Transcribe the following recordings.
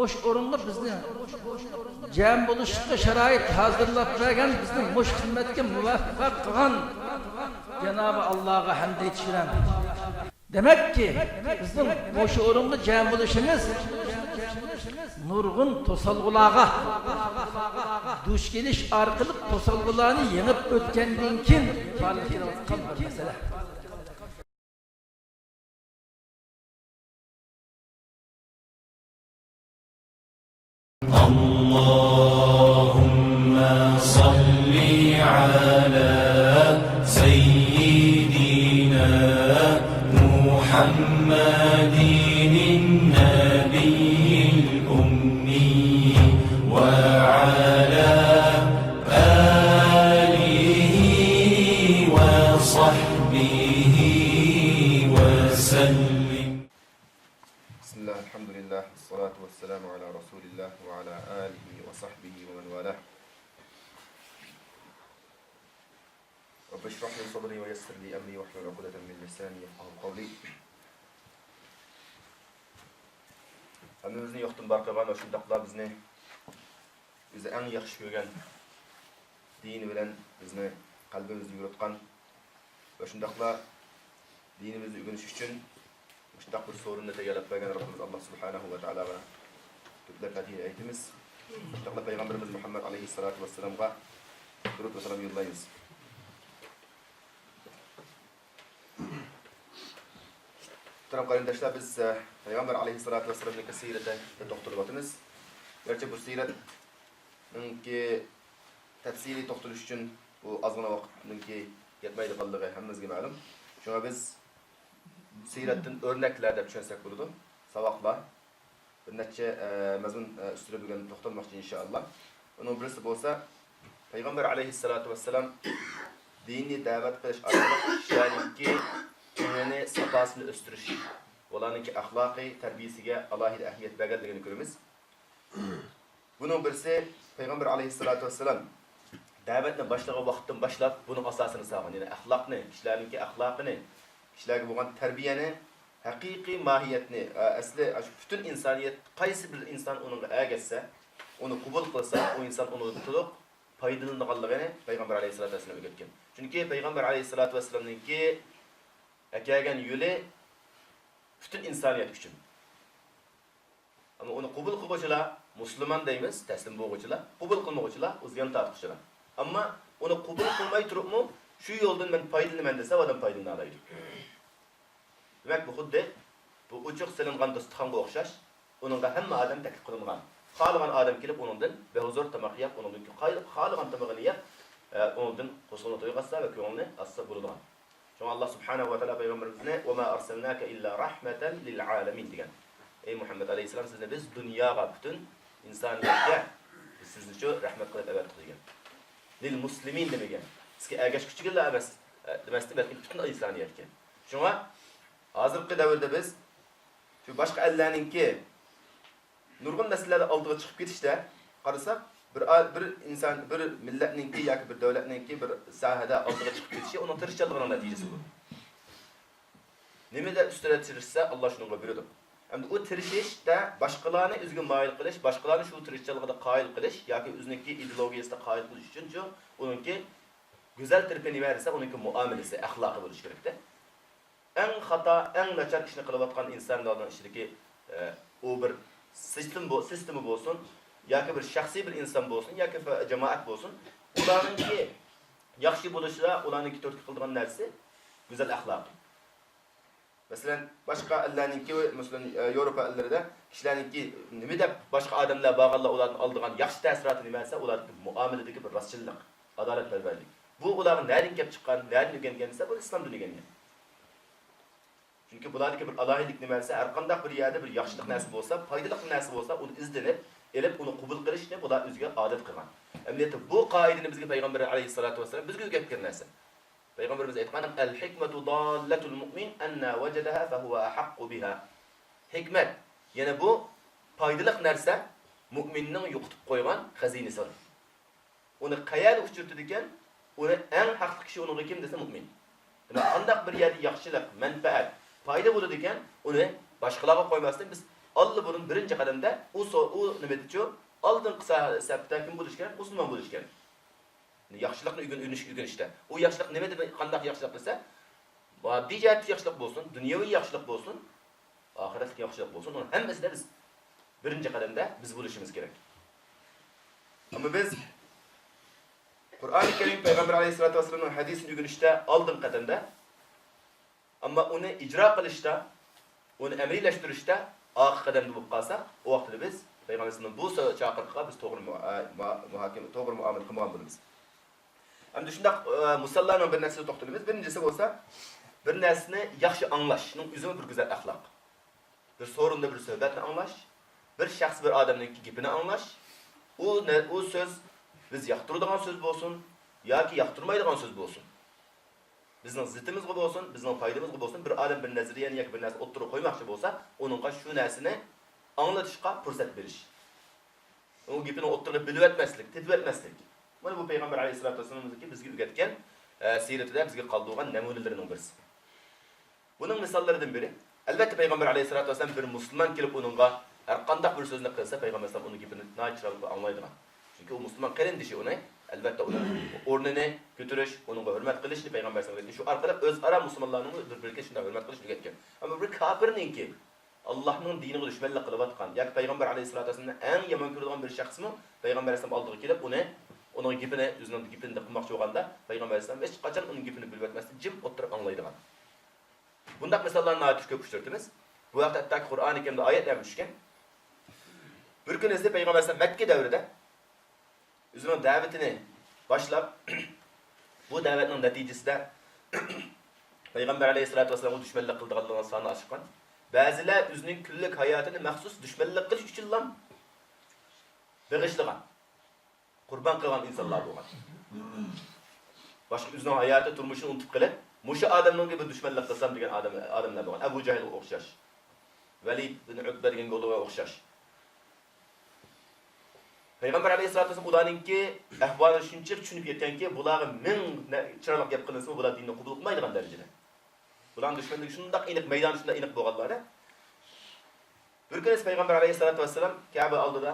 boş orunlu bizni cem buluşqa şarait hazırlap bergen bizni muş hizmetke muvaffaq qilgan Cenab-ı Allah'a hamd etişiren. Demek ki bizim boş orunlu cem buluşumuz nurgun tosalgulağa duş geliş arkalık tosalgulağını yenip ötkendiğin kin varlık yaratkan bir mesele. Allahümme salli ala seyyidina Muhammedin nebiyyil ummi ve ala alihi ve sahbihi ve sellim. Bismillah, elhamdülillah, salatu vesselamu ala Resulillah ve ala alihi ve sahbihi ve men valah. Rabbi şrah li sadri ve yessir li emri ve hlul ukdeten min lisani yefqahu qawli. Hammamizning yoqdan barqaban shundaqla bizni o'zi eng yaxshi ko'rgan dini bilan bizni qalbimizda yuritgan va shundaqla dinimizni o'rganish uchun müştak bir sorunla teyellep bergen Rabbimiz Allah Subhanahu ve Teala ve tüplep hediye etimiz. Müştakla Peygamberimiz Muhammed Aleyhissalatu vesselam'a durut ve selam yollayınız. Muhterem kardeşler, biz Peygamber Aleyhissalatu vesselam'ın sirete toktulubatımız. Gerçi bu siretin ki tefsiri toktuluş için bu azgına vaktin ki yetmeydi kaldığı hemmizge malum. Şuna biz siretin örnekler de düşünsek buldu. Savakla. Bir neçe mezun üstüne bugün toxtalmakçı inşallah. Onun birisi bolsa Peygamber Aleyhissalatu vesselam dini davet qilish orqali kişilarniki dinini sapasını östürüş, ularniki ahlaki terbiyesiga alohida ahamiyat berganligini ko'ramiz. Bunun birisi Peygamber Aleyhissalatu vesselam davetni boshlagan vaqtdan boshlab buning asosini solgan. Ya'ni axloqni, kişilarniki axloqini, kişilarga bo'lgan tarbiyani, haqiqiy mohiyatni, asli bütün insoniyat qaysi bir inson unga ergashsa, uni qabul qilsa, o inson uni to'liq foydalanganligini Peygamber Aleyhissalatu vesselam o'rgatgan. Chunki Peygamber Aleyhissalatu vesselamningki kelgan yo'li bütün insoniyat uchun. Ama uni qabul qiluvchilar musulmon deymiz, taslim bo'luvchilar, qabul qilmovchilar o'zgan tortqichilar. Ammo uni qabul qilmay turibmi, shu yo'ldan men foydalanaman desa, odam foydalana oladi. Demak, bu xuddi bu uchuq silingan dasturxonga o'xshash, uningga hamma odam taklif qilingan. Xohlagan odam kelib uningdan behuzur tamoq yeb, uningdan xohlagan tamoqni yeb, uningdan qo'shilib to'yg'azsa va ko'ngilni assa bo'ladigan. Şuna Allah Subhanahu ve Teala Peygamberimizne وَمَا أَرْسَلْنَاكَ إِلَّا رَحْمَةً لِلْعَالَمِينَ degan. Ey Muhammed Aleyhisselam, sizne biz dünyaya, bütün insaniyetke sizin için rahmet kılıp evet kılıyken. Lil muslimin demegen. Sizki ergeç küçükler emas demesdi, belki bütün insaniyetke. Şuna hazırki devirde biz şu başka ellerninki nurgun nesillerde aldığı çıkıp gidişte karısak bir insan, bir milletninki yoki bir devletninki bir sahada aldığı çıkıp gidişi onun tırışçılığının neticesi bu. Nimede üstüne tırışsa Allah şununla buyurdu. Hem de o tırışışda başkalarını üzgün mail kılış, başkalarını şu tırışçılığında kail kılış, yoki özündeki ideolojisinde kail kılış için onunki güzel tırpeni verirse onunki muamelesi, ahlakı buluş gerekti. En hata, en načar işini kılıbatkan insanlardan işindeki o bir sistemi bolsun, yoki bir şahsi bir insan bolsun, yoki cemaat bolsun, ularınki yaxshi bo'lishida ularniki to'rtga qildigan narsa güzel ahlak. Mesela başka ellerninki, mesela Avrupa ellerinde kişilerinki nima deb başka adamlar bağırlar ulardan aldığan yaxshi ta'siratı nimasi, ularning muomaladagi bir rostchilik, adolatparvarlik. Bu ularning nereden kelib chiqqan, nereden o'rgangansa bu islomdan o'rgangan. Chunki bulardagi bir alohidlik nimasi, har qanday bir yerda bir yaxshilik narsa bo'lsa, foydali narsa bo'lsa, uni izlanib, elib uni qabul qilishni bular o'ziga odat qilgan. Emniyeti bu qoidani bizga Peygamber Aleyhissalatu vesselam bizga o'rgatgan narsa. Peygamberimiz aytgan el hikmetu dallatul mu'min anna wajadaha fa huwa ahqqu biha. Hikmet, yani bu foydali narsa mu'minning yo'qotib qo'ygan xazinasi. Uni qayerda uchirtdi ekan, uni eng haqli kishi unga kim desa mu'min. Demak, qandaq bir yerda yaxshilik, manfaat, foyda bo'ladi ekan, uni boshqalarga qo'ymasdan biz Allah bunun birinci kademde o nima deydi? Aldın kısa septe kim buluş kerak? Müslüman buluş kerak. Yaxşılıkны ügünüşte. O yaxşılık nima deb qandaq yaxşılık desa, maddi jihatda yaxşılık bolsun, dunyoviy yaxşılık bolsun, ahiretlik yaxşılık bolsun. Onun hammasida biz birinci kademde biz buluşumuz gerek. Ama biz Kur'an-ı Kerim Peygamber Aleyhisselatü Vesselam'ın hadisini ügünüşte aldın kademde, ama onu icra kılışta, onu emrileştirişte ağır kademde bulup kalsak, o vakitte biz Peygamber Aleyhisselam'ın bu çağırıkla biz doğru muamele kılmagan bulunuz. Hem düşündük musallarla bir nesli toxtalımız. Birincisi olsa bir nesni yaxşı anlaşının üzümü bir güzel ahlak. Bir sorunda bir söhbetini anlaş, bir şahs bir adamın gipini anlaş. O söz biz yaxtırıdığan söz bolsun, ya ki yaxtırmaydıgan söz bolsun. Bizning zitimiz gibi olsun, bizning faydamız gibi olsun. Bir adam bir nazariyani yoki bir narsa o'ttirib qo'ymoqchi bo'lsa, uningga shu narsani anglatishga fursat berish. O gipini o'ttirib bilib etmaslik, tepib etmaslik. Mana bu Peygamber Aleyhisselatü Vesselam'ın bizga o'rgatgan siratida bizga qoldirgan namunalarining birisi. Buning misollaridan biri, albatta Peygamber Aleyhisselatü Vesselam bir musulmon kelib uningga har qanday bir so'zni qilsa, Peygamber Aleyhisselam uning gipini naturally anglaydigan. Chunki u musulmon qarindishi uni albatta uning o'rnini ko'tarish, uningga hurmat qilishni Peygamber Aleyhisselam aytdi. Shu orqali o'zaro musulmonlarning bir-biriga shunday hurmat qilish o'rgatgan. Ammo bir kofirninki Allah'ın diniga dushmanlik qilayotgan, yoki Peygamber Aleyhisselatü Vesselam'ın eng yomon ko'radigan bir shaxsmi Peygamber Aleyhisselam oldiga kelib onun gipini, o'zining gipini qilmoqchi bo'lganda Peygamber Aleyhisselam hech qachon uning gipini bilib etmasdan jim o'tirib anglaydigan. Bundaq misollarni aytib ko'p uchratamiz. Bu vaqtda Qur'oni Karimda oyatlar tushgan. Bir kun esa Peygamber Aleyhisselam Makka davrida o'zining da'vatini boshlab, bu da'vatning natijasida Peygamber Aleyhisselatü Vesselam'ga dushmanlik qildiganlarning soni oshgan. Ba'zilar o'zining kunlik hayotini maxsus dushmanlik qilish uchun ham bag'ishlagan. Qurban qilgan insonlar bo'lgan. Boshqa o'zining hayoti, turmushini unutib qilib, musha odamning gibi dushmanlik qilsam degan odamlar bo'lgan. Abu Jahlga o'xshash. Valid ibn Utba degan o'g'liga o'xshash. Peygamber Aleyhisselatü Vesselam ularningki ahvolini shuncha tushunib yetganki, bularga ming chiroyli gap qilinsa, bular dinni qabul qilmaydigan darajada. Bularning dushmanligi shundoq aniq, maydoni shundoq aniq bo'lganlari. Bir kun Peygamber Aleyhisselatü Vesselam Kabe oldida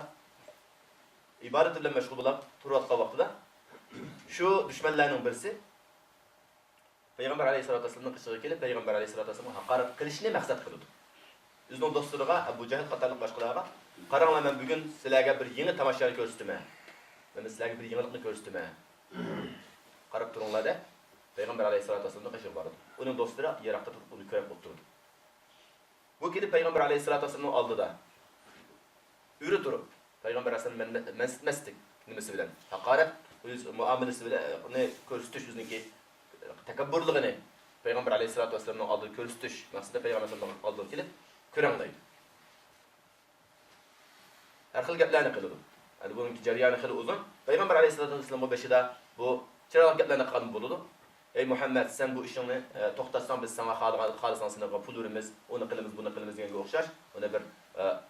ibadet bilan mashg'ul bo'lib turayotgan vaqtida shu dushmanlarning birisi Peygamber Aleyhisselatü Vesselam'ın qishiga kelib, Peygamber Aleyhisselatü Vesselam'ga haqorat qilishni maqsad qildi. O'zining do'stlariga Abu Jahl qatorliq boshqalarga qaranglar, men bugun sizlarga bir yangi tomoshani ko'rsataman. Men sizlarga bir yangilikni ko'rsataman. Qarab turinglar deb Peygamber Aleyhisselatü Vesselam'ga qishiga bordi. Uning do'stlari yiroqda turib uni ko'rib o'tirdi. Bu kelib Peygamber Aleyhisselatü Vesselam'ning oldida yuri turib Peygamber Aleyhisselam mestik nimasi bilan haqorat o'z muomalasi bilan uni ko'rsatish, o'ziniki takabburligini Peygamber Aleyhisselatü Vesselam'ning oldida ko'rsatish maqsadida Peygamber Aleyhisselam'ning oldiga kelib ko'ranglaydi. Har xil gaplarni qiladi. Hali buningki jarayoni xil uzun. Peygamber Aleyhisselatü Vesselam'ning beshida bu chiroyli gaplarni qilgan bo'ladi. Ey Muhammed, sen bu ishingni to'xtatsan, biz sana xolisan sanaga pul beramiz, uni qilamiz, buni qilamiz deganga o'xshash, uni bir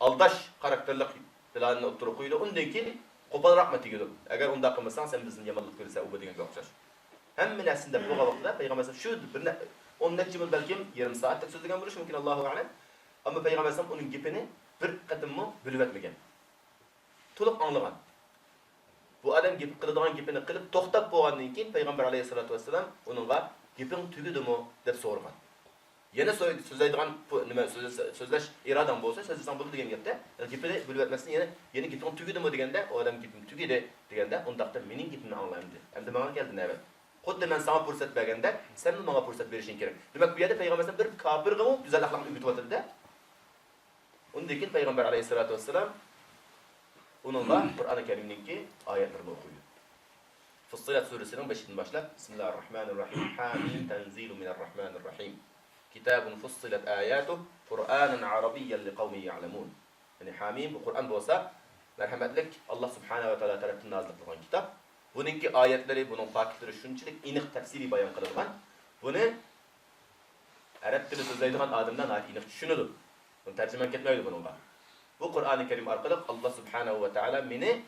aldash xarakterlik planını oturup koydu. Ondan ki kopal rahmet ediyordu. Eğer onda kılmasan sen bizim yamanlık görürse o bedenen bakacağız. Hem minasında bu vakitte Peygamber şu bir 10 necim belki yarım saatlik sözlüğün buluş mümkün Allahu alem. Ama Peygamber onun gipini bir kadımı bölüp etmegen. Tulup anlagan. Bu adam gip kılıdığan gipini kılıp toxtab boğandan keyin Peygamber Aleyhisselatü Vesselam onunla gipin tügüdü mü dep sorgan. Yine sözleydiğin nima sözleş iradan bolsa sözleşsen bunu degan gapda gipini bilib etmesini yeni gipin tügüdü mü degende o adam gipin tügüdü degende ondaqda mening gipimni anglayman dedi. Endi menga keldi navbat. Xuddi men sana fursat berganda sen menga fursat berishing kerak. Demak bu yerda Peygamber bir kafirga güzel ahlakni o'rgatyapti-da. Undan keyin Peygamber Aleyhisselatü Vesselam onunla Kur'an-ı Kerim'deki ayetlerini okuyor. Fussilet suresinin 5'inden başlap Bismillahirrahmanirrahim. Hamim tenzilu minarrahmanirrahim. Kitabun fussilet ayatuh Kur'anen Arabiyyen li kavmi ya'lemun. Yani Hamim bu Kur'an olsa merhametlik Allah Subhanahu ve Teala tarafından nazil kılgan kitap. Bununki ayetleri, bunun fakirleri şunçilik iniq tefsiri bayan kılıngan. Bunu Arap dili sözleydiğin adamdan ait iniq düşünülür. Bunu tercümen etmeydi bununla. Bu Kur'an-ı Kerim arkalık Allah Subhanahu ve Teala beni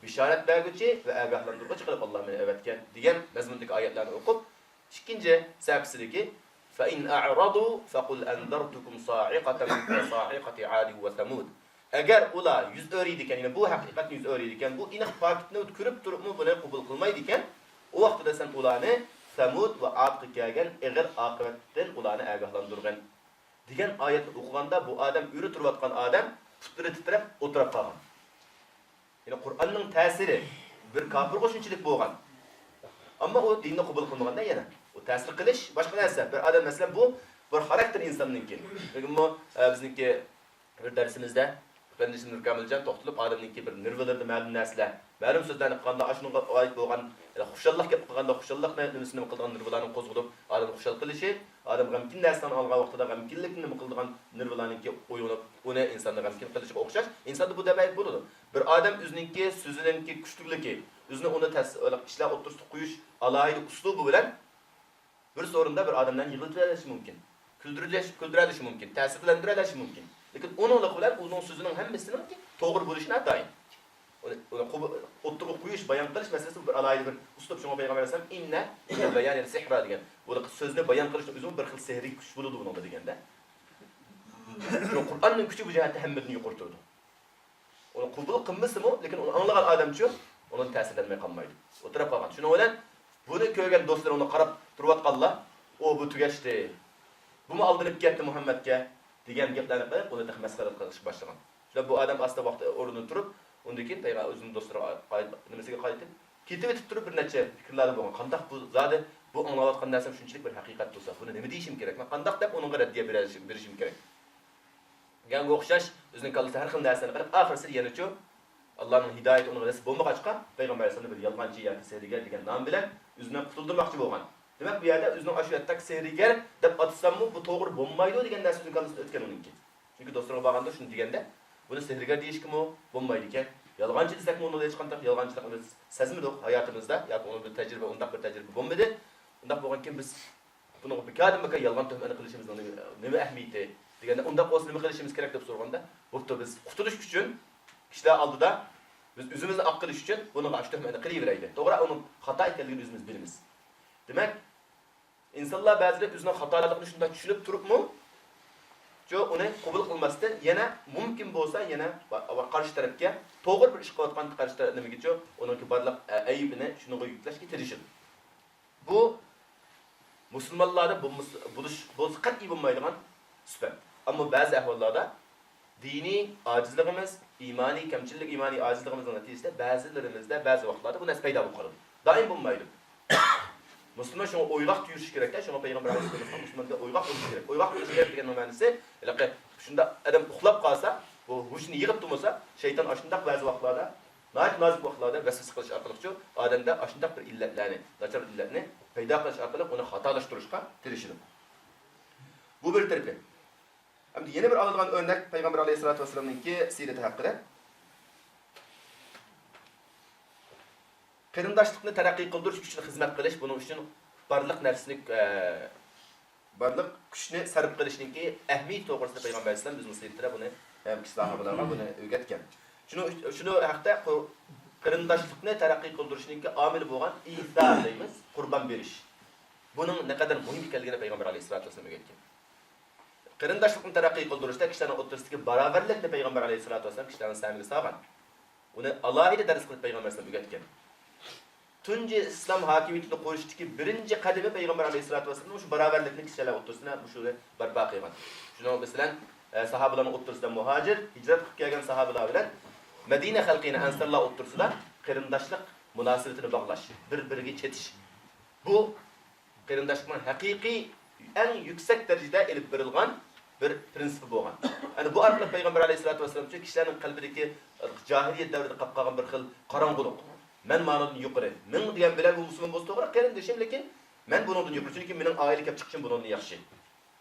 bişaret vergüçi ve agahlandırgıcı kılıp Allah beni evetken diyen mezmundaki ayetlerini okup ikinci sebepsideki فَاِنْ اَعْرَضُوا فَقُلْ اَنْذَرْتُكُمْ صَاعِقَةً كَصَاعِقَةِ عَادٍ وَثَمُودٍ. Eğer ula yüz öğreydiken, yani bu hakikatin yüz öğreydiken, bu inek paketini kürüp durup mu bunu kubul kılmaydiken, o vaxtda sen ulanı Samud ve Ad'ı gelgen eğer akıbetten ulanı agahlandırgan. Digen ayet okuganda bu adam ürü turvatkan adam putları titrep oturup kalgan. Yani Kur'an'ın tesiri bir kafir koşunçilik boğan. Ama o dinini kubul kılmaganda yana. O tesir kılış başka neyse. Bir adam mesela bu bir karakter insanınki. Bugün bu bizimki bir dersimizde Efendimiz Nur Kamilcan toxtulup adamınki bir nirvelerdi ma'lum narsalar. Ma'lum so'zlarni qilganda ashunga oid bo'lgan xushallik gap qilganda xushallik nimasini qilgan nirvelarni qo'zg'ilib adam xushal qilishi, adam g'amkin narsani olgan vaqtida g'amkinlikni qilgan nirvelarniki o'yinib, uni insonni g'amkin qilishiga o'xshash. Insonda bu demak bo'ladi. Bir odam o'zininki so'zininki kuchlikligi, o'zini uni ishlar o'ttirib qo'yish alohida uslubi bilan bir so'rinda bir odamdan yig'iltirishi mumkin. Kuldirishi mumkin, ta'sirlantirishi mumkin. Lekin onunla bilan onun sözünün hemmesinin to'g'ri bo'lishini atayın. Onu o'ttirib qo'yish, bayon qilish masalasi bir alayda bir uslub shunga payg'ambar alayhisalom inna bayan yani sihra degan. Bu so'zni bayon qilishning o'zi bir xil sehriy kuch bo'ladi bunda deganda. Qur'onning kuchi bu jihatda hammasini yuqortirdi. Onu qabul qilmasimi, lekin uni anglagan odamchi onun ta'sirlanmay qolmaydi. O'tirib qolgan. Shuning bilan buni ko'rgan do'stlar uni qarab turayotganlar, o bu tugashdi. Buni aldinib ketdi Muhammadga degan gaplarni qilib, uni masxara qilish boshlagan. Shunda bu odam asta vaqt o'rnidan turib, undan keyin payg'ambar o'zining do'stlariga nimasiga qaytib, ketib turib bir necha fikrlari bo'lgan. Qandoq bu zodi bu anglayotgan narsam shunchalik bir haqiqat bo'lsa, buni nima deyishim kerak? Men qandoq deb unga raddiya berishim kerak? Ganga o'xshash o'zining qalbida har xil narsani qilib, oxirisi yana-chu Allohning hidoyati unga nasib bo'lmag'achqa payg'ambar alayhisalom bir yolg'onchi yoki sehrigar degan nom bilan o'zidan qutuldirmoqchi bo'lgan. Demek bu yerda o'zining ashuyatdagi sehrigar deb atsammi bu to'g'ri bo'lmaydi degan narsa o'zining qalbida o'tgan uningki. Chunki do'stlarga borganda shuni deganda, buni sehrigar deyishkim o bo'lmaydi ekan. Yolg'onchi desakmi unda hech qanday yolg'onchilik biz sezmadik hayotimizda yoki uni bir tajriba, undaq bir tajriba bo'lmadi. Undaq bo'lgankin biz buni bikadim yolg'on tuhmat qilishimizning nima ahamiyati deganda undaq bo'lsa nima qilishimiz kerak deb so'raganda, bo'pti biz qutulish uchun kishilar oldida biz o'zimizni aq qilish uchun buni ash tuhmatni qilaveraydi. To'g'ri, uning xato ekanligini o'zimiz bilamiz. Demak, İnsanlar ba'zida o'zining xatoligini shunda tushunib turibmi, jo uni qabul qilmasdan yana mumkin bo'lsa yana qarshi tarafga to'g'ri bir ish qilayotgan qarshi taraf nimaga uning barliq aybini shunga yuklashga tirishadi. Bu musulmonlarda bo'lish qat'iy bo'lmaydigan sifat. Ammo ba'zi ahvollarda diniy ojizligimiz, imoniy kamchilik, imoniy ojizligimizning natijasida ba'zilarimizda ba'zi vaqtlarda bu narsa paydo bo'lib qoladi. Doim bo'lmaydi. Müslüman şuna oygaq tuyurish kerakda, şuna Peygamber Aleyhisselam Müslümanga oygaq bo'lish kerak. Oygaq bo'lish kerak degan ma'nosi, shunda adam uxlab qolsa, bu hushni yig'ib turmasa, shayton ashundaq ba'zi vaqtlarda, nozik vaqtlarda vasvasa qilish orqali odamda ashundaq bir illatlarni, nachar illatni paydo qilish orqali uni xatolashtirishga tirishadi. Bu bir tarafi. Endi yana bir oladigan o'rnak Peygamber Aleyhisselatü Vesselam'ninki siyrati haqida. Qarindoshlikni taraqqiy qildirish uchun xizmat qilish, buning uchun barliq narsani barliq kuchni sarf qilishningki ahamiyat to'g'risida payg'ambar alayhisalom bizning siratida buni sahobalarga buni o'rgatgan. Shuni haqda qarindoshlikni taraqqiy qildirishning omili bo'lgan izar deymiz, qurbon berish. Buning naqadar muhim ekanligini payg'ambar alayhisolatu vasallam o'rgatgan. Qarindoshlikni taraqqiy qildirishda kishilarning o'rtasidagi barobarlikni payg'ambar alayhisolatu vasallam kishilarning samiga solgan. Uni alohida dars qilib payg'ambar alayhisolom o'rgatgan. Tunji İslam hakimiyetini qo'yishdagi birinchi qadami payg'ambar alayhisolatu vasallam shu barobarlikni kishilar o'rtasida shuni barpo qilgan. Shuni masalan sahobalarning o'rtasida muhojir, hijrat qilib kelgan sahobalar bilan Madina xalqini ansarlar o'rtasida qarindoshlik munosabatini bog'lash, bir-biriga chetish. Bu qarindoshlikning haqiqiy eng yuksak darajada elib berilgan bir prinsip bo'lgan. Ya'ni bu orqali payg'ambar alayhisolatu vasallam kishilarning qalbidagi jahiliyat davrida qolib qolgan bir xil qorong'ulik men ma'nodan yuqori. Men degan bilan bu musulmon bo'lsa to'g'ri qarindishim, lekin men bundan yuqori chunki mening oila kelib chiqishim bundan yaxshi.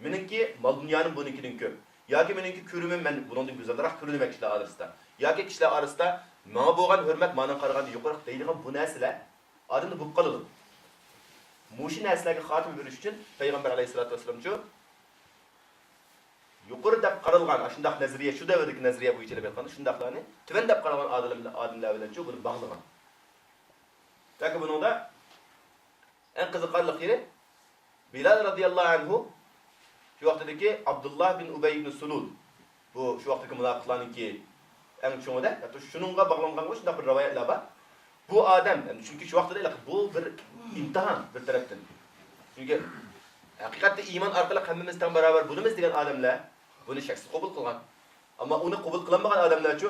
Meningki mol dunyoning bunikidan ko'p. Yoki meningki ko'rimim men bundan go'zalroq ko'rinaman kishilar orasida. Yoki kishilar orasida menga bo'lgan hurmat ma'nodan qaraganda yuqori deydigan bu narsalar odamni bo'lib qoladi. Mushi narsalarga xotim berish uchun payg'ambar alayhisolatu vasallam yuqori deb qaralgan shundaq nazariya, shu davrdagi nazariya bo'yicha deb aytganda shundaqlarni tuvan deb qaragan odamlar bilan buni bog'lagan. Çünkü bunun da en qiziqarli yeri Bilal radıyallahu anhu Şu vaqtdagi Abdullah bin Ubay ibn Sulul. Bu şu vaqtdagi munofiqlarningki eng cho'ngida, hatto shuningga bog'langan shunday bir rivoyatlar bor. Bu odam, yani chunki shu vaqtda bu bir imtihon bir tarafdan. Chunki haqiqatda iymon orqali hammamiz teng barobar bo'lamiz degan odamlar buni shaksiz qabul qilgan. Ammo uni qabul qilmagan odamlarchi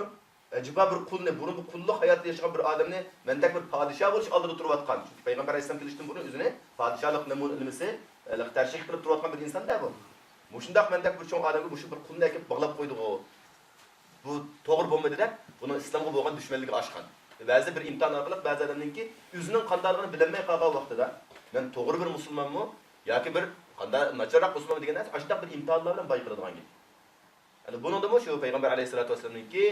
acaba bir qulni, burun qulluq hayot yashagan bir odamni mendak bir podshoh bo'lish oldida turayotgan. Chunki payg'ambar alayhisalom kelishdan burun o'zini podshohlik namunasi tarshih qilib turayotgan bir insonda bu. Mushundaq mendak bir cho'ng odamga mush bir qulni akib bog'lab qo'ydi u. Bu to'g'ri bo'lmaydi deb buni islomga bo'lgan dushmanligi oshgan. Ba'zi bir imtihon orqali ba'zi odamningki o'zining qandaligini bilmay qolgan vaqtida men to'g'ri bir musulmonmi yoki bir qanday nacharroq musulmon degan narsa ashunday bir imtihonlar bilan bayqiladigan gap. Yani buningda shu payg'ambar alayhisolatu vasallamningki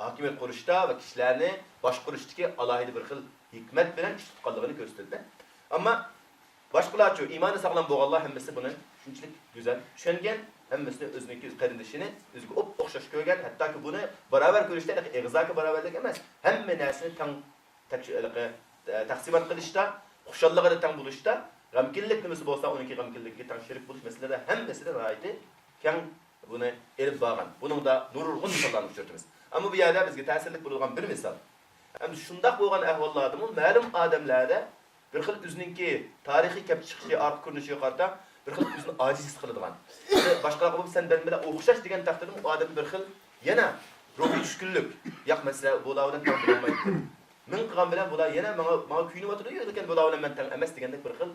hokimiyat qurishda va kishilarni boshqarishdagi alohida bir xil hikmat bilan ish tutganligini ko'rsatdi. Ammo boshqalarchi iymoni sog'lom bo'lganlar hammasi buni shunchalik go'zal tushungan, hammasini o'ziniki qarindishini o'ziga o'xshash ko'rgan, hattoki buni barobar ko'rishda eg'zoki barobarlik emas, hamma narsani taqsimot qilishda, xushalligida teng bo'lishda, g'amkinlik nimasi bo'lsa, uniki g'amkinlikka teng sherik bo'lish masalalada hammasida g'oyati keng buni elib borgan. Buningda nurg'un misollarni uchratamiz. Ammo bu yerda bizga ta'sirlik bo'lgan bir misol. Ham shunday bo'lgan ahvollarda ma'lum odamlarda bir xil o'zininki tarixiy kelib chiqishi, ortib ko'rinishiga qarata bir xil o'zini ojiz his qiladigan. Boshqalarga bo'lib sendan bilan o'xshash degan taqdirda u odam bir xil yana ruhiy tushkunlik, yo'q masala bo'lavidan tam bo'lmaydi. Men qilgan bilan bular yana menga kuyinib o'tirdi, lekin bular bilan men tang emas degandek bir xil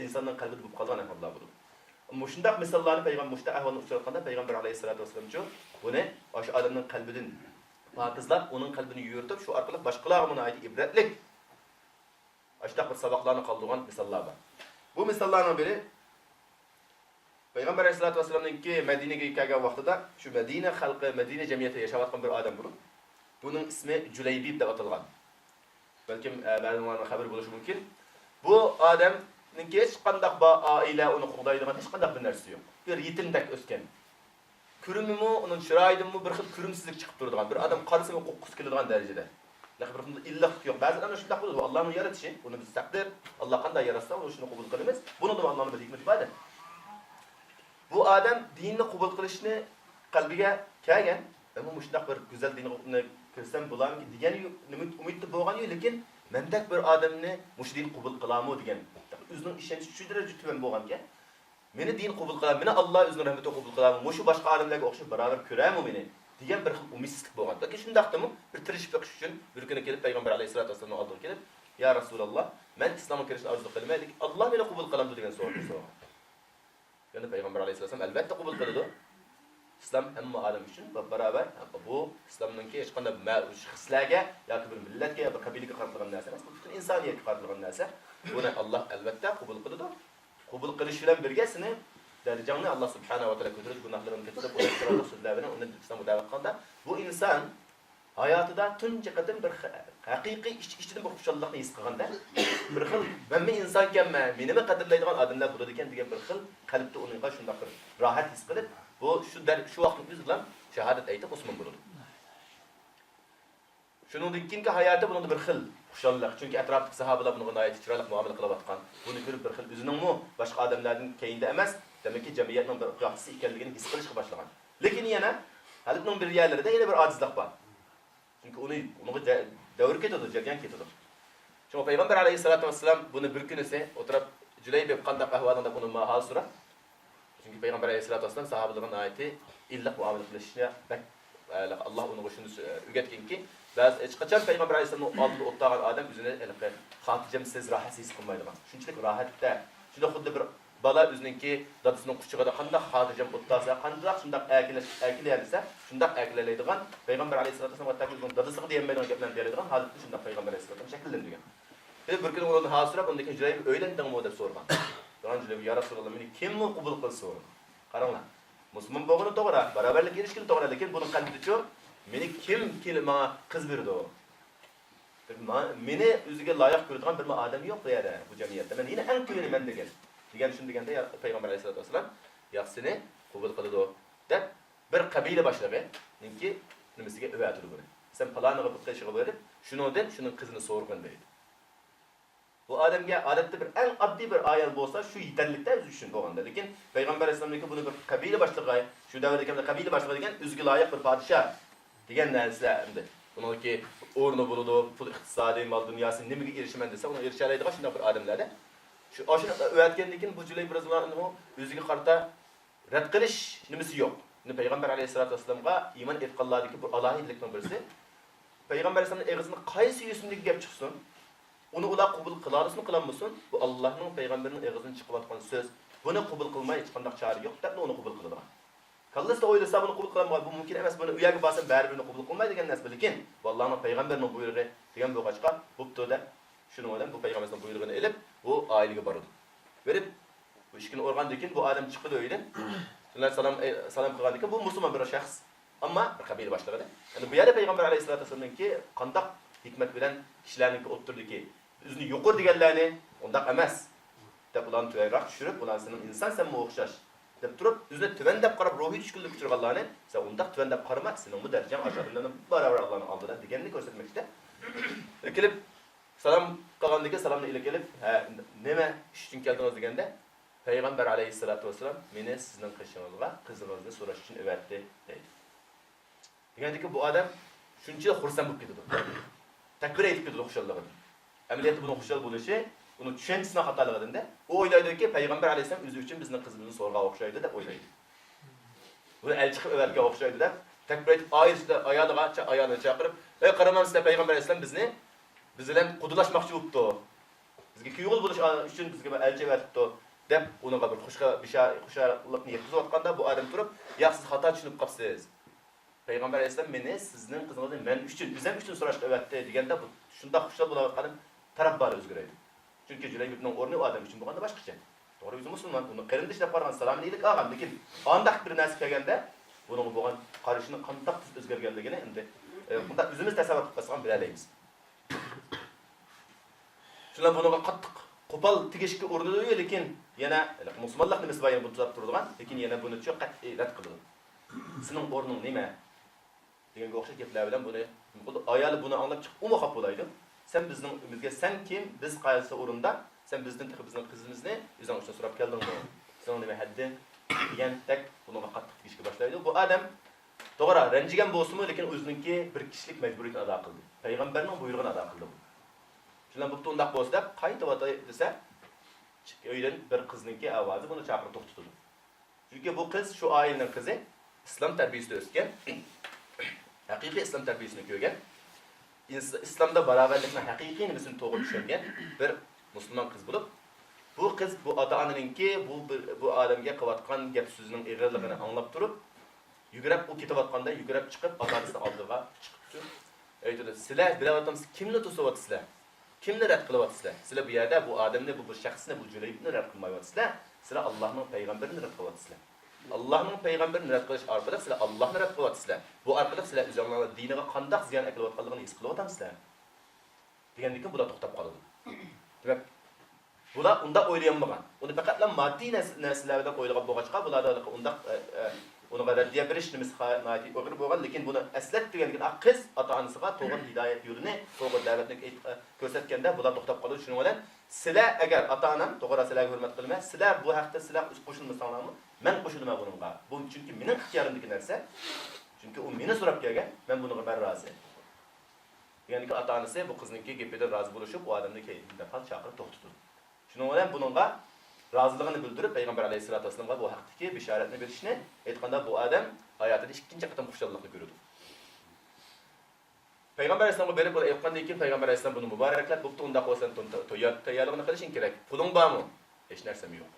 insonning qalbida bo'lib qolgan ahvollar bo'ladi. Mushundaq misollarni payg'ambar mushta ahvolni uchratganda payg'ambar alayhisolatu vasallamchi buni o'sha odamning qalbidan pokizlab, uning qalbini yuritib, shu orqali boshqalarga buni aytib ibratlik ashtaq bir saboqlarni qoldirgan misollar bor. Bu misollarning biri payg'ambar alayhisolatu vasallamningki Madinaga kelgan vaqtida shu Madina xalqi, Madina jamiyatida yashayotgan bir odam bor. Buning ismi Julaybib deb atalgan. Balkim ma'lumotlarga xabar bo'lishi mumkin. Bu odam hech qanday oila uni qo'g'daydigan hech qanday bir narsa yo'q. Bir yetimdak o'sgan. Ko'rimimi, uning chiroyidimi bir xil ko'rimsizlik chiqib turadigan. Bir odam qarasimi qo'qqis keladigan darajada. Bir xil illiq yo'q. Ba'zilar shunday bo'ladi. Allohning yaratishi, buni biz taqdir, Alloh qanday yaratsa, uni shuni qabul qilamiz. Buni da Allohning bir hikmati bor. Bu odam dinni qabul qilishni qalbiga kelgan, ammo shunday bir go'zal dinni ko'rsam bo'larmi degan umidda bo'lgan yo'q, lekin mendak bir odamni mush din qabul qilamo degan o'zining ishonchi shu darajada tuban bo'lganki, meni din qabul qiladi, meni Alloh o'zining rahmatiga qabul qiladi, mushu boshqa odamlarga o'xshab barobar ko'rami meni degan bir xil umidsizlik bo'lgan. Lekin shundaqdimi bir tirishib beqish uchun bir kuni kelib payg'ambar alayhisolatu vasallamning oldiga kelib, "Ya Rasululloh, men islomga kirishni orzu qilaman, lekin Alloh meni qabul qilamdi" degan savolni so'ragan. Yani payg'ambar alayhisolatu vasallam albatta qabul qiladi. İslam hamma odam uchun barobar. Bu islomningki hech qanday shaxslarga yoki bir millatga yoki bir qabilaga qartilgan narsa emas, butun insoniyatga qartilgan narsa. Buni Alloh albatta qabul qiladi. Qabul qilish bilan birga seni darajangni Alloh subhanahu va taolo ko'tarib, gunohlarini kechirib, o'zini so'zlar bilan uni islomga da'vat qilganda, bu inson hayotida tunji qadam bir haqiqiy ichkidan bir xushallikni his qilganda, bir xil men inson ekanman, meni qadrlaydigan odamlar bo'ladi ekan degan bir xil qalbda uningga shunday bir rohat his qilib, bu shu vaqtning o'zi bilan shahodat aytib Osmon bo'ladi. Shuningdek keyingi hayoti bunda bir xil xushallik, chunki atrofdagi sahobalar bunga nihoyat chiroyli muomala qilayotgan. Buni ko'rib bir xil o'ziningmi boshqa odamlarning keyinda emas, demakki jamiyatning bir yaxshisi ekanligini his qilishga boshlagan. Lekin yana hayotning bir yerlarida yana bir ojizlik bor. Chunki unga davr ketadi, jaryan ketadi. Shunga payg'ambar alayhisolatu vasallam buni bir kunisi o'tirib Julaybib qanday ahvolida buni mahol so'rab, çünkü Peygamber Aleyhisselatü Vesselam sahabelerinin ayeti illa muamele kılışına Allah onu şunu ügetken ki bazı kaçan Peygamber Aleyhisselam'ın altında ottağın adam üzerine haticem siz rahat his kılmaydı. Şunçılık rahatta. Şunda xuddi bir bala üzerindeki dadısının kuçuğunda qanday haticem ottağsa, qanday şundak äkilerse, şundak äkilerleydiğen Peygamber Aleyhisselatü Vesselam hatta ki dadısını diyemeydiğen geplerini diyeleydiğen halicini şundak Peygamber Aleyhisselatü Vesselam şekillendirgen. Bir gün onun hasırap ondaki Julaybib öylendin mi o deb sorgan. Julaybib ya Resulallah meni kim mi qabul qilsa? Qaranglar. Musulmon bo'lgani to'g'ri, barobarlik erishgani to'g'ri, lekin buning qalbida-chi meni kim menga qiz berdi? Meni o'ziga loyiq ko'radigan bir odam yo'q bu yerda, bu jamiyatda. Men yine eng ko'yini men degan shuni deganda Payg'ambar alayhisolatu vasallam yaxshini qabul qiladi deb bir qabila boshlig'i ninki nimasiga o'vatdi buni. Sen paloniga bu qilishga berib, shuningdan shuning qizini so'rgan deydi. Bu adamga odatda bir eng oddiy bir ayol bo'lsa, shu yetarlikda o'zi uchun bo'lganda. Lekin payg'ambar alayhisolamniki buni bir qabila boshlig'i, shu davrdagi qabila boshlig'i degan o'ziga loyiq bir podshoh degan narsalar endi. Buniki o'rni bo'ladi, pul iqtisodiy, mol dunyosi nimaga erishaman desa, uni erisha oladigan shunday bir odamlarda. Shu oshini o'tgandan keyin bu julay bir o'ziga qarata rad qilish nimasi yo'q. Payg'ambar alayhisolatu vasallamga iymon etganlardagi bu alohidlikning birisi. Payg'ambar alayhisolamning eg'izidan qaysi yusimdagi gap chiqsin, uni ular qabul qilarmi, qilammasin, bu Allohning payg'ambarining eg'izidan chiqayotgan so'z. Buni qabul qilmay hech qanday chora yo'q deb uni qabul qiladi. Kallasida o'ylasa buni qabul qilmaydi, bu mumkin emas. Buni uyaga borsam baribir qabul qilmaydi degan narsa, lekin Allohning payg'ambarining buyrug'i degan bo'lg'achqa, bo'pti deb shuni bilan bu payg'ambarning buyrug'ini elib, bu oilaga boradi. Berib bu ishni o'rgandan keyin bu odam chiqdi o'ydi. Ular salom qilgandan keyin bu musulmon bir shaxs, ammo bir qabila boshlig'i. Ya'ni bu yerda payg'ambar alayhisolatu vasallamningki qanday hikmat bilan kishilarningki o'ttirdiki, o'zini yuqur deganlarni undaq emas deb ularni tuyaroq tushirib, ular sening insonsanmi o'xshash deb turib, o'zini tuvandab qarab ruhiy tushkunlik uchirganlarni, sen undaq tuvandab qarama, sening bu darajang aşağılardan baravar Allohning oldida deganini ko'rsatmoqda. Kelib salom qilgandan keyin salomni ila kelib, nima ish uchun keldingiz deganda, payg'ambar alayhisolatu vasallam meni sizning qishingizga qizingizni so'rash uchun evatdi deydi. Degandiki bu odam shuncha xursand bo'lib ketdi. Takbir aytib ketdi xushalligi. Amaliyotda buni xushal bo'lishi, uni tushanchisini xatoligida u o'ylaydiki, payg'ambar alayhisalom o'zi uchun bizning qizimizni so'rg'a o'xshaydi deb o'ylaydi. Buni elchi qilib evatga o'xshaydi deb takbir aytib ayolini chaqirib, "Ey qaramamsizlar, payg'ambar alayhisalom bizni bilan qudurlashmoqchi bo'libdi. Bizga kuyug'ul bo'lish uchun bizga elchi evatibdi" deb uninga bir xushlikni yetkazayotganda bu odam turib, "Yo'q, siz xato tushunib qolibsiz. Payg'ambar alayhisalom meni sizning qizingizni men uchun, bizam uchun so'rashga evatdi" deganda bu shunda xushal bo'layotganim taraf bor o'zgaradi. Chunki Julay ibn o'rni u odam uchun bo'lganda boshqacha. To'g'ri, o'zi musulmon, uni qarindosh deb qaragan salomni ilik olgan, lekin andaq bir narsa kelganda buning bo'lgan qarashini qanday o'zgarganligini endi bunda o'zimiz tasavvur qilib qolsak bilalaymiz. Shundan bunga qattiq qo'pol tegishga urinadi, lekin yana musulmonlar nimasi bayon bunu tuzab turadigan, lekin yana buni çok qat'iy rad qiladi. Sening o'rning nima? Deganga o'xshash gaplar bilan buni ayoli buni anglab chiqib, u xafa bo'laydi. Sen bizga sen kim? Biz qaysi o'rinda? Sen bizning qizimizni o'zing uchun so'rab keldingmi? Sen nima haddin? Degandak bunga qattiq tegishga boshlaydi. Bu odam to'g'ri ranjigan bo'lsa-mu, lekin o'zininki bir kishilik majburiyatini ado qildi. Payg'ambarning buyrug'ini ado qildi. Shundan bu undaq bo'lsa deb qaytib desa, uydan bir qizninki ovozi buni chaqirib to'xtatdi. Chunki bu qiz shu oilaning qizi, islom tarbiyasida o'sgan, haqiqiy islom tarbiyasini ko'rgan, islomda barobarlikni haqiqiy nimasini to'g'ri tushungan bir musulmon qiz bo'lib, bu qiz bu ota-onaninki bu olamga qilayotgan gap so'zining ig'irligini anglab turib, yugurib u ketayotganda yugurib chiqib otasining oldiga chiqib aytdi: "Sizlar bilayotamiz, kimni to'sayapsizlar? Kimni rad qilyapsizlar? Sizlar bu yerda bu odamni, bu shaxsni, bu Julaybni rad qilmayapsizlar. Sizlar Allohning payg'ambarini rad qilyapsizlar. Allohning payg'ambarini rad qilish orqali sizlar Allohni rad qilyapsizlar. Bu orqali sizlar o'zingizning diniga qanday ziyon qilayotganligini his qilyapsizlar." Degandan keyin bular to'xtab qoladi. Demak, bular unda o'ylayanmagan. Uni faqat moddiy narsalar bilan o'ylagan bo'lg'achqa, bularda unda uning raddiya berish nimasi xayti o'g'ir bo'lgan, lekin buni aslat degandan keyin qiz ota-onasiga to'g'ri hidoyat yo'lini, to'g'ri da'vatni ko'rsatganda bular to'xtab qoladi. Shuning bilan sizlar agar ota-onam to'g'ri sizlarga hurmat qilmay, sizlar bu haqda sizlar qo'shilmasanlarmi, men qo'shilmayman bunga. Bu chunki mening ixtiyorimdagi narsa. Chunki u meni so'rab kelgan, men bunga men rozi. Ya'ni ota-onasi bu qizninki gapidan rozi bo'lishib, u odamni keyindan qal chaqirib to'xtatdi. Shuning bilan buningga roziligini bildirib, payg'ambar alayhisolatu vasallamga bu haqdagi bishoratni berishni aytganda bu odam hayotida ikkinchi qatam xushallikni ko'rdi. Payg'ambar alayhisolamga berib aytgandan keyin payg'ambar alayhisolam buni muboraklab, "Bo'pti, unda qo'ysan, tayyorligini qilishing kerak. Puling bormi?" "Hech narsam yo'q."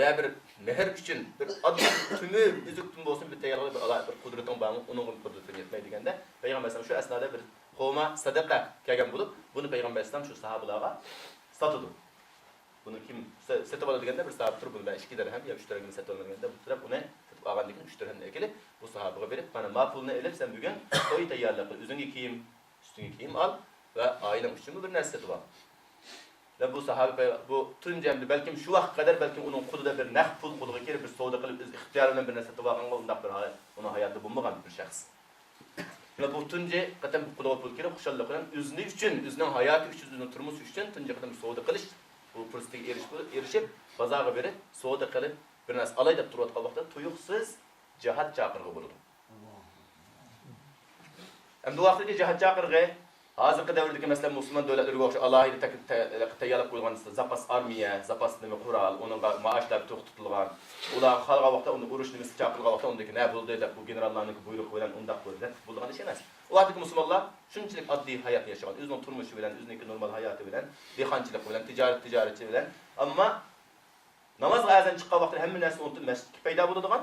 "Ya bir mehr uchun bir oddiy tumi uzuktum bo'lsin, bir tayyorlik bir qudrating bormi? Uning qudratini yetmaydi" deganda, payg'ambar alayhisolam shu asnoda bir qo'ma sadaqa kelgan bo'lib, buni payg'ambar alayhisolam shu sahobalarga sotdi. Bunu kim setib oladi deganda bir sahoba turib, "Ben 2 dirham yo 3 dirhamga setib olganda bu turib uni setib olgandan keyin 3 dirhamni kelib, bu sahobaga berib, "Mana ma pulni elib sen bugun to'y tayyorlab qil, o'zingga kiyim, ustingga kiyim ol va oilang uchun bir narsa setib ol." Va bu sahoba bu tunjamdi, balkim shu vaqt qadar balkim uning qo'lida bir naqd pul qo'liga kelib bir savdo qilib o'z ixtiyori bilan bir narsa setib olganga undaq bir uning hayotida bo'lmagan bir shaxs. Şuna bu tunji qatam qulab bol kerak, xushallik bilan o'zini uchun, o'zining hayoti uchun, o'zining turmushi uchun tunji qatam savdo qilish, bu fursatga erishib, bozorga berib, savdo qilib, bir narsa olay deb turayotgan vaqtda tuyuqsiz jihad chaqirg'i bo'ladi. Endi bu vaqtdagi jihad chaqirg'i hozirgi davrdagi masalan musulmon davlatlarga o'xshab alohida tayyorlab qo'ygan zapas armiya, zapas nima qurol, uningga maoshlar to'xtatilgan. Ular xalqqa vaqtda uni urush nimasi chaqirgan vaqtda undagi nima bo'ldi deb bu generallarning buyrug'i bilan undaq bo'ldi. Bo'lgan ish emas. U vaqtdagi musulmonlar shunchalik oddiy hayot yashagan, o'zining turmushi bilan, o'zining normal hayoti bilan, dehqonchilik bilan, tijoratchi bilan, ammo namozga azan chiqqan vaqtda hamma narsa unutib masjidga paydo bo'ladigan.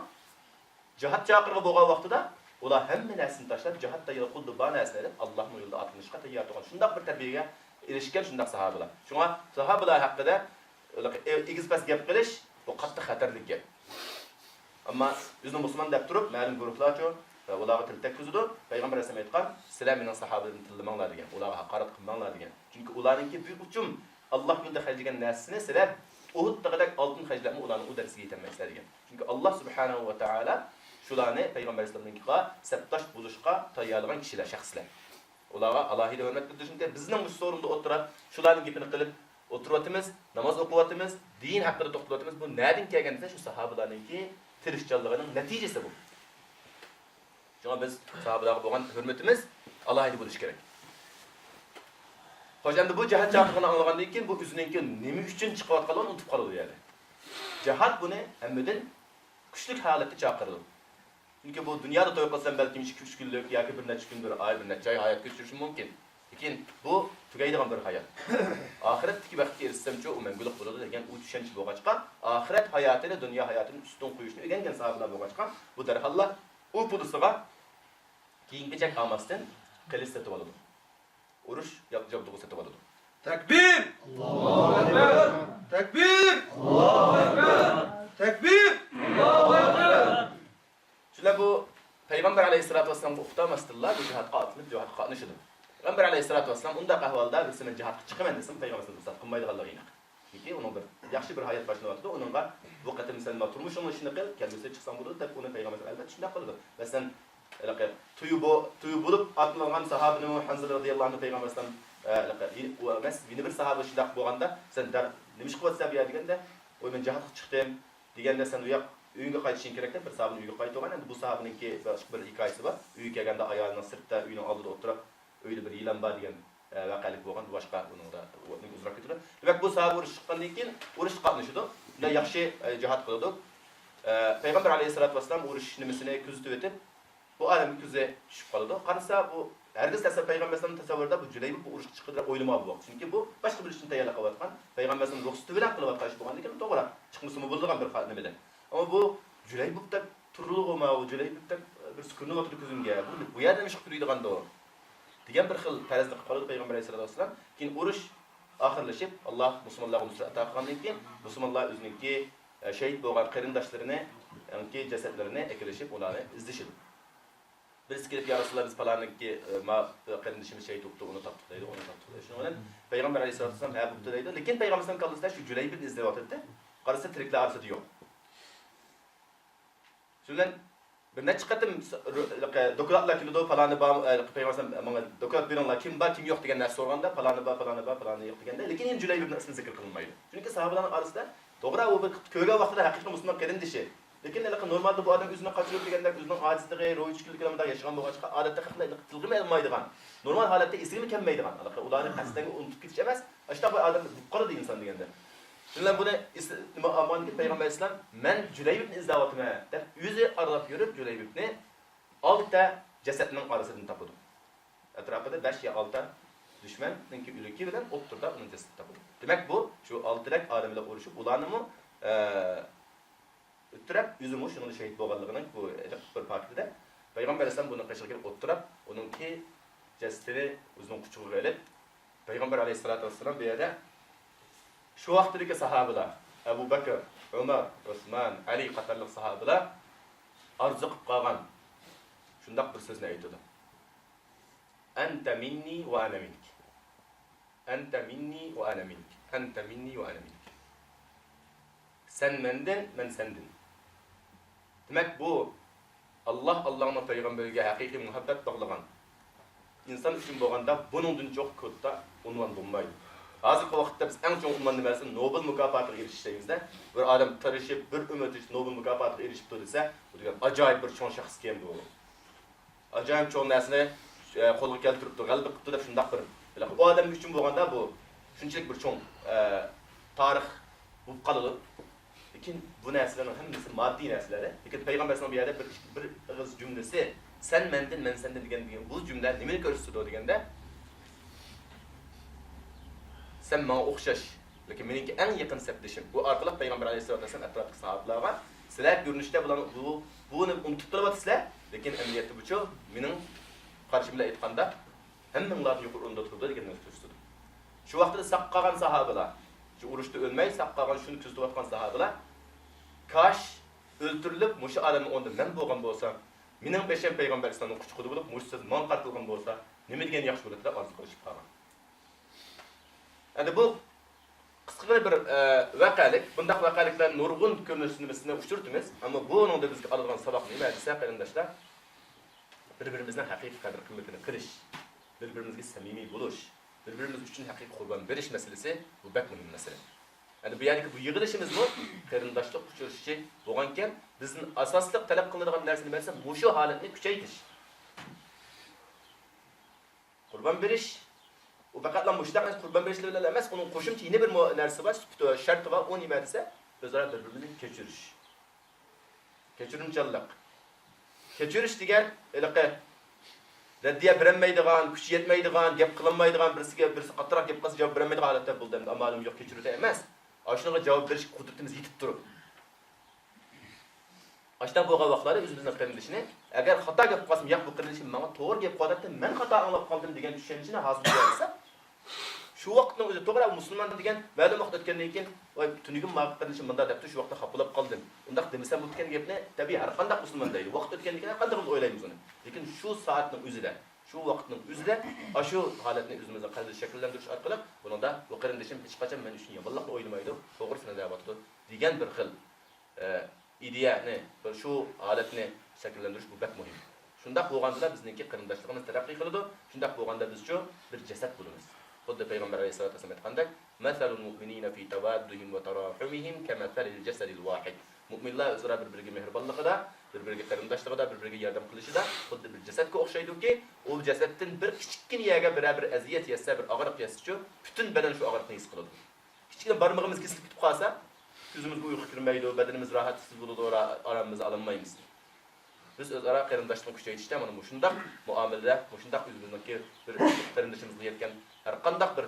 Jihad chaqirg'i bo'lgan vaqtida ular hamma narsani tashlab jihadda yo'l qildi bor narsalar Allohning yo'lida otilishga tayyor bo'lgan. Shunday bir tarbiyaga erishgan shunday sahobalar. Shunga sahobalar haqida egizpas gap qilish bu qattiq xatarli gap. Ammo bizni musulmon deb turib, ma'lum guruhlarcha ularga til tekkizdi. Payg'ambar alayhisalom aytgan, "Sizlar mening sahobalarni tillamanglar" degan, ularga haqorat qilmanglar degan. Chunki ularningki bu uchun Alloh yo'lida xarjlagan narsani sizlar Uhud'dagidek altın xarjlabmi ularni u darsiga yetolmaysizlar degan. Chunki Alloh subhanahu va taolo shularni payg'ambar alayhisolamga sabtosh bo'lishga tayyorlagan kishilar, shaxslar. Ularga alohida hurmat bildirishda bizning bu sorunda o'tirib, shularning gapini qilib o'tiryapmiz, namoz o'qiyapmiz, din haqida to'xtalyapmiz. Bu na'din kelgan desa shu sahobalarningki tirishchanligining natijasi bu. Shunga biz sahobalarga bo'lgan hurmatimiz alohida bo'lishi kerak. Xo'sh, endi bu jihad chaqirig'ini anglagandan keyin bu o'zininki nima uchun chiqayotganligini unutib qoladi yani. Jihad buni hammadan kuchli holatda chaqiriladi. Çünkü bu dünyada to'y qilsam balki 2-3 kunlik yoki bir necha kun, bir oy, bir necha oy hayot kechirishim mumkin. Lekin bu tugaydigan bir hayot. Oxiratdagi vaqtga erishsam-chi, u mangulik bo'ladi degan u tushuncha bo'lg'achqa, oxirat hayotini dunyo hayotining ustun qo'yishni o'rgangan sahobalar bo'lg'achqa, bu darhalla u pulisiga keyingacha qolmasdan qilich sotib oladi. Urush jabdug'i sotib oladi. Takbir! Allohu akbar! Takbir! Allohu akbar! Takbir! Allohu akbar! Şular bu Peygamber aleyhissalatu vesselam uqtamasdırlar, bu jihadga atılib jihadga qatnashadi. Peygamber aleyhissalatu vesselam undaq ahvolda birisini jihadga chiqaman desam Peygamber sallallohu alayhi qilmaydiganligi aniq. Chunki uning bir yaxshi bir hayot boshlanayotdi, uningga bu qatim sen turmushingni ishini qil, kelmasa chiqsam bo'ladi deb uni Peygamber albatta shunday qildi. Masalan, tuyu bo'lib atlangan sahabini Hanzala radhiyallohu anhu Peygamber sallam bir sahabe shunday bo'lganda sen nima qilyapsan bu deganda, "Oy men jihadga chiqdim" deganda sen u yoq uyga qaytishing kerak deb bir sahabani uyga qaytgan. Endi bu sahabininki bir hikoyasi bor. Uyga kelganda ayolining sirtda uyning oldida o'tirib, uyda bir yilon bor degan vaqalik bo'lgan, boshqa uningda uning uzroq ketdi. Demak bu sahaba urush chiqqandan keyin urush qatnashdi. Ular yaxshi jihad qildi. Payg'ambar alayhisolatu vasallam urush nimasini kuzatib o'tib, bu odamga ko'zi tushib qoldi. Qarasa bu hergiz Payg'ambar alayhisolam tasavvurida bu Julayb bu urushga chiqdi deb o'ylamadi bu. Chunki bu boshqa bir ishni tayyorlab qo'yotgan, Payg'ambar alayhisolam ruxsati bilan qilayotgan ish bo'lgandan keyin to'g'ri chiqmasa bo'ladigan bir nimada. Ama bu Cüleybuk'ta turulğuma, o Cüleybuk'ta bir sükunlu oturdu kuzumga. Bu yerden mi çıkıp duyduğun da o? Diyen bir xil pərəzlik qaladı Peygamber aleyhissalatu vesselam. Keyin uruş ahirleşip Allah Müslümanlara nusrat taqıqandan keyin Müslümanlar özününki şehit bo'lgan qarindoshlarını, ki cesetlerini ekleşip onları izleşildi. Birisi kelib ya Rasulullah biz falanınki qarindoshimiz şehit oldu, onu tapdık deydi, onu tapdık deydi. Şunun Peygamber aleyhissalatu vesselam ha bu deydi. Lekin Peygamber sallallahu aleyhi ve sellem şu Cüleyb'in izleyotdi. Qarasa tiriklar arasida yo'q. Şundan bir neçə qatim dokladlar kilidi falanı Peyğəmbər mənə doklad verenlər kim var, kim yox deganlar sorğanda falanı yox degəndə, lakin indi Cülayb ibn ismi zikr qılınmaydı. Çünki sahabaların arasında doğru o bir köyə vaxtında həqiqi müsəlman qərindişi. Lakin normalda bu adam özünə qaçırıb degəndə özünün acizliyi, ro'ychiliklarida yaşagan bo'lg'achqa odatda qilmaydi, tilg'ilmaydigan, normal holatda esini kelmaydigan. Ularni qasddan unutib ketish emas, ashta bu odam qoladi inson deganda. Şundan bunu amanki Peygamber Aleyhisselam men Cülayb ibn izlavatime deb yüzü aralap yürüp Cülayb ibn 6 cesetinin arasından tapıldı. Etrafında 5 ya 6 düşmanınki ülke bilen oturda onun cesedi tapıldı. Demek bu şu 6 rek adamla uğraşıp ulanı mı ötürüp yüzümü şunun şehit boğallığının bu bir paketinde Peygamber Aleyhisselam bunu kaçırırken oturup onunki cesedini uzun kuçuğu gelip Peygamber Aleyhisselatü Vesselam bir yerde şu vaqtdagi sahabalar Abu Bakr, Umar, Osman, Ali qatorliq sahabalar arzu qilib qolgan shundaq bir so'zni aytdi. Anta minni va ana mink. Anta minni va ana mink. Anta minni va ana mink. Sen mendan, men senden. Demek bu Allah'ın Peygamberine haqiqiy muhabbat bağlagan, insan üçün bolğanda bunundan çox kodda unvan bulmaydı. Hazırki vaqtda biz eng çoğ unvan nimasi Nobel mükafatıga erişişimizde bir adam tarışıp bir ümit üçün Nobel mükafatıga erişip desa, bu degan ajoyib bir çoğ şahs ekan bu. Ajoyib çoğ narsani qo'lga keltiribdi, g'alaba qilibdi deb shundaq bir. O adam üçün bolğanda bu shunchalik bir çoğ tarix bo'lib qoladi. Lekin bu narsalarning hammasi moddiy narsalar. Lekin payg'ambar sollallohu alayhi vasallam bu yerda bir ig'iz jumlasi sen mendan men sendan degan bu jumla nimani ko'rsatadi deganda sen menga o'xshash, lekin meniki eng yaqin sabdishim. Bu orqali payg'ambar alayhisolatu vasallam atrofdagi sahobalarga sizlar ko'rinishda buni unutib qo'yapsizlar, lekin amaliyotda bu mening qarshi bilan aytganda hammanglarni yuqori o'rinda turibdi degan narsa ko'rsatadi. Shu vaqtda saq qolgan sahobalar, shu urushda o'lmay saq qolgan shuni kuzatayotgan sahobalar kaş o'ltirilib, mushu odamni onda men bo'lgan bo'lsam, mening besham payg'ambar islomning quchqudi bo'lib, mushsiz man qartilgan bo'lsa, nima degan yaxshi bo'ladi deb orzu qilishib qolgan. Endi bu qisqa bir vaqalik, bundaq vaqaliklar nurg'un ko'rinishini uchirtimiz, ammo bu o'rnida bizga oladigan saboq nima desa, qarindoshlar, bir-birimizning haqiqiy qadr-qimmatini qilish, bir-birimizga samimiy bo'lish, bir-birimiz uchun haqiqiy qurban berish masalasi bu bak muhim masala. Yani bu yerdeki bu yığılışımız bu, qarindoshlik uchrashishi bo'lgankan, bizning asosliq talab qilinadigan narsa nima desa, mushu holatni kuchaytirish. Qurban berish, u faqatla mushtaq qurban berish bilan emas, uning qo'shimcha yana bir narsa bor, sharti bor, u nima desa, o'zaro bir-birimizni kechirish. Kechirimchanlik. Kechirish degan iliqi raddiya berilmaydigan, kuch yetmaydigan, gap qilinmaydigan, birisi qattiqroq gap qilsa javob berilmaydigan holatda bo'ldi. Amalim yo'q, kechiruvda emas. Aşınağa cevap veriş kudretimiz yetip durup. Aştan bo'lgan vaqtlarda o'zimizning qilishini, agar xato gap qilsam, yo'q bu qilishim menga to'g'ri gap qo'yadi, men xato anglab qoldim degan tushunchani hosil qilsa, shu vaqtning o'zi to'g'ri musulmon degan ma'lum vaqt o'tgandan keyin, voy tunigim ma'lum qilishim bunda debdi, shu vaqtda xapolab qoldim. Undaq demasam bu degan gapni tabiiy har qanday musulmon deydi. Vaqt o'tgandan keyin qanday o'ylaymiz uni. Lekin shu soatning o'zida şu vaqtning o'zida shu holatni o'zimizga qalbda shakllantirish orqali buningda bu qarindishim hech qachon men uchun yomonlikni o'ylamaydi, to'g'risini deyapti degan bir xil ideyani, shu holatni shakllantirish bu bak muhim. Shundaq bo'lganda bizningki qarindoshligimiz taraqqiy qiladi. Shundaq bo'lganda biz shu bir jasad bo'lamiz. Xuddi payg'ambar alayhisolatu vasallam aytgandek, "Masalul mu'minina fi tawadduhim wa tarahumihim kamathalil jasadil wahid." Mu'minlar o'zaro bir-biriga mehribonligida, bir-biriga qarindoshligida, bir-biriga yordam qilishida xuddi bir jasadga o'xshaydi-ki, u jasaddan bir kichkina yerga bir aziyat yetsa, bir og'riq yetsa, butun badan shu og'riqni his qiladi. Kichkina barmog'imiz kesilib ketib qolsa, ko'zimizga uyqu kirmaydi, badanimiz rohatsiz bo'ladi, oramimizga olmaymiz. Biz o'zaro qarindoshlikni kuchaytirishda mana bu shundaq muomalada, bu shundaq o'zimizniki bir qarindoshimizga yetgan har qanday bir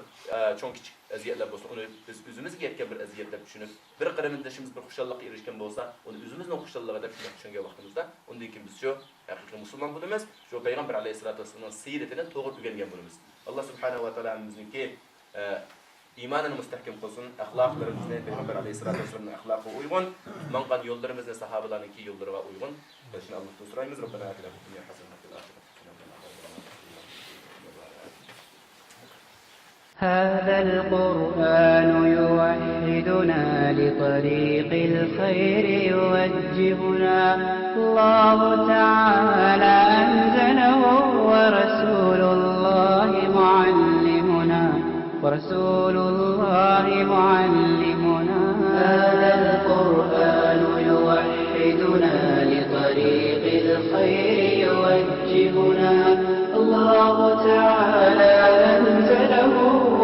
cho'ng kichik aziyatlar bo'lsa, uni biz o'zimizga yetgan bir aziyat deb tushunib, bir qarindoshimiz bir xushallikka erishgan bo'lsa, uni o'zimizning xushalligi deb tushungan vaqtimizda, undan keyin biz shu haqiqiy musulmon bo'lamiz, shu payg'ambar alayhisolatu vasallamning siyratini to'g'ri o'rgangan bo'lamiz. Alloh subhanahu va taolo bizniki imanını müstahkem kılsın, ahlaklarımızı Peygamber Aleyhisselatü Vesselam'ın ahlakı uygun, manqan yollarımızı sahabelarınki yollarına uygun. Başına Allah'tan sorayımız, Rabbena atina fid dunya haseneten ve fil ahireti هذا القرآن يوحدنا لطريق الخير يوجهنا الله تعالى أنزله ورسول الله معلمنا هذا القرآن يوحدنا لطريق الخير يوجهنا الله تعالى أنزله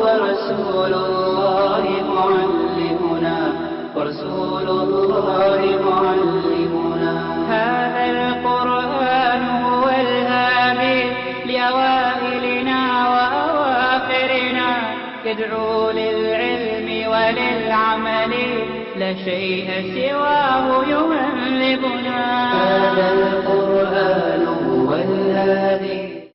ورسول الله معلمنا هذا القرآن هو الهادي لأوائلنا وأواخرنا يدعو للعلم وللعمل لا شيء سواه يهذبنا هذا القرآن هو الهادي